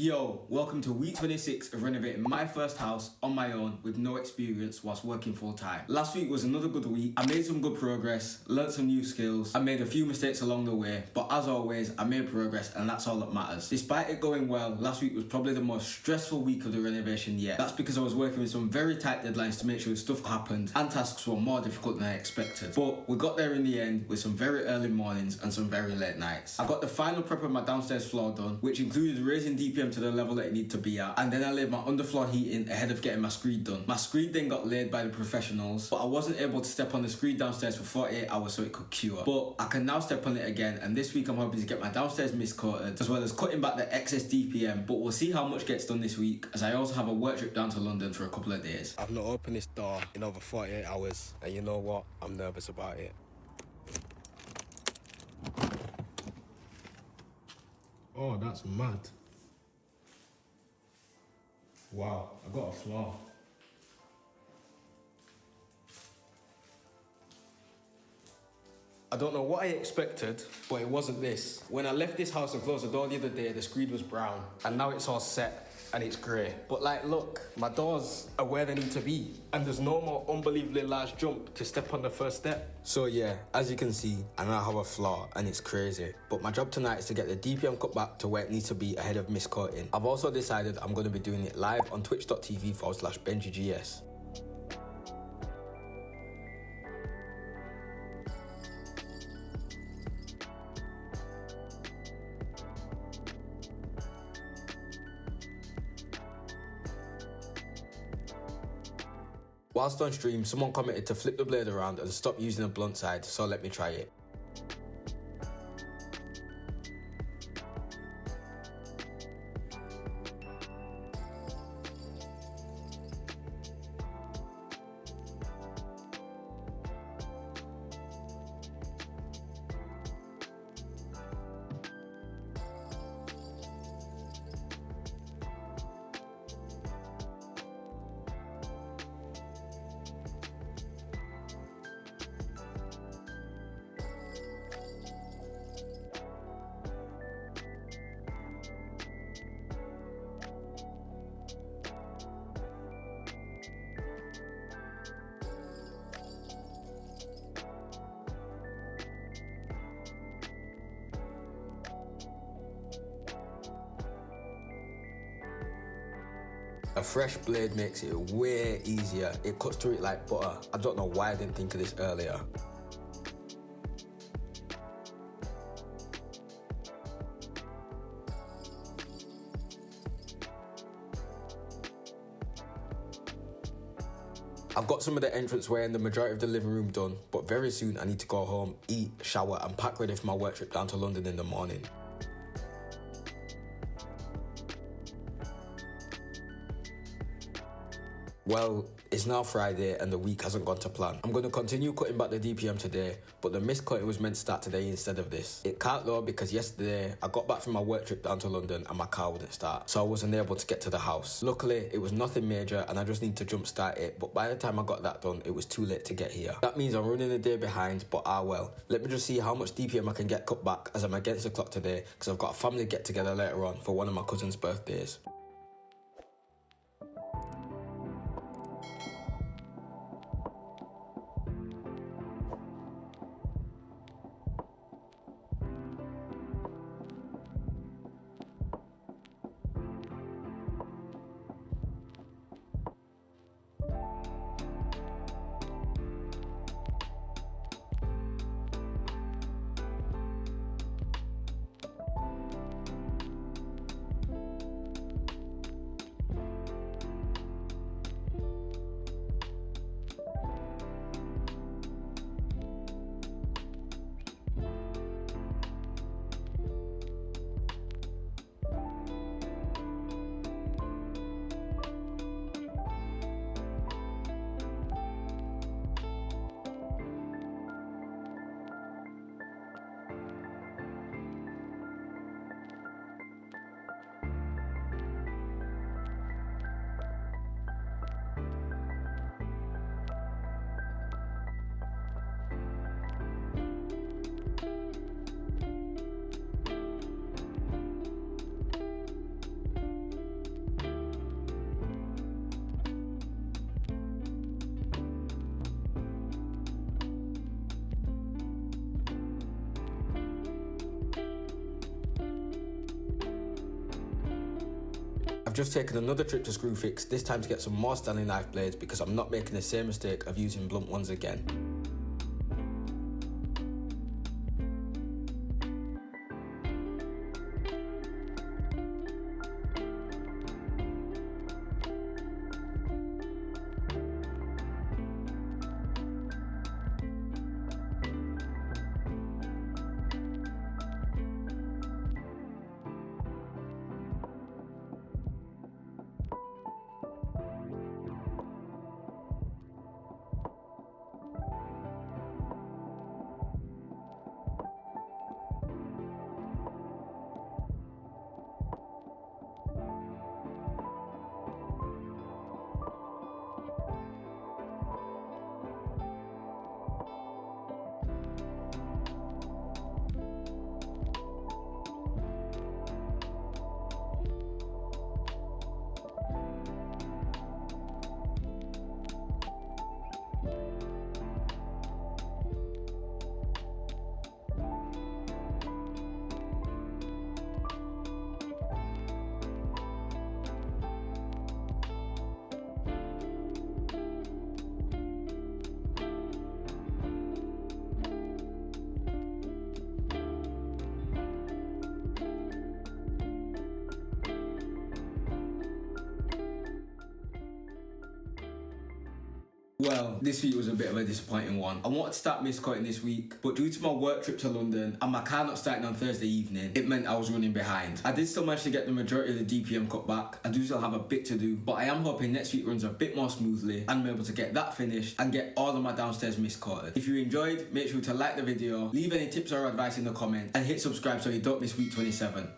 Yo, welcome to week 26 of renovating my first house on my own with no experience whilst working full time. Last week was another good week. I made some good progress, learnt some new skills, I made a few mistakes along the way, but as always, I made progress and that's all that matters. Despite it going well, last week was probably the most stressful week of the renovation yet. That's because I was working with some very tight deadlines to make sure stuff happened and tasks were more difficult than I expected. But we got there in the end with some very early mornings and some very late nights. I got the final prep of my downstairs floor done, which included raising DPM to the level that it needed to be at, and then I laid my underfloor heating ahead of getting my screed done. My screed then got laid by the professionals, but I wasn't able to step on the screed downstairs for 48 hours so it could cure. But I can now step on it again, and this week I'm hoping to get my downstairs mist coated, as well as cutting back the excess DPM, but we'll see how much gets done this week, as I also have a work trip down to London for a couple of days. I've not opened this door in over 48 hours, and you know what? I'm nervous about it. Oh, that's mad. Wow, I got a flaw. I don't know what I expected, but it wasn't this. When I left this house and closed the door the other day, the screed was brown, and now it's all set and it's grey. But like, look, my doors are where they need to be, and there's no more unbelievably large jump to step on the first step. So yeah, as you can see, I now have a flaw and it's crazy. But my job tonight is to get the DPM cut back to where it needs to be ahead of mist coating. I've also decided I'm going to be doing it live on twitch.tv/benje.gs. Whilst on stream, someone commented to flip the blade around and stop using the blunt side, so let me try it. A fresh blade makes it way easier. It cuts through it like butter. I don't know why I didn't think of this earlier. I've got some of the entranceway and the majority of the living room done, but very soon I need to go home, eat, shower and pack ready for my work trip down to London in the morning. Well, it's now Friday and the week hasn't gone to plan. I'm going to continue cutting back the DPM today, but the mist coating was meant to start today instead of this. It can't though because yesterday I got back from my work trip down to London and my car wouldn't start, so I wasn't able to get to the house. Luckily, it was nothing major and I just need to jump start it, but by the time I got that done, it was too late to get here. That means I'm running a day behind, but well. Let me just see how much DPM I can get cut back as I'm against the clock today because I've got a family get together later on for one of my cousin's birthdays. I've just taken another trip to Screwfix, this time to get some more Stanley knife blades because I'm not making the same mistake of using blunt ones again. Well, this week was a bit of a disappointing one. I wanted to start miscutting this week, but due to my work trip to London and my car not starting on Thursday evening, it meant I was running behind. I did still manage to get the majority of the DPM cut back. I do still have a bit to do, but I am hoping next week runs a bit more smoothly and I'm able to get that finished and get all of my downstairs miscutted. If you enjoyed, make sure to like the video, leave any tips or advice in the comments and hit subscribe so you don't miss week 27.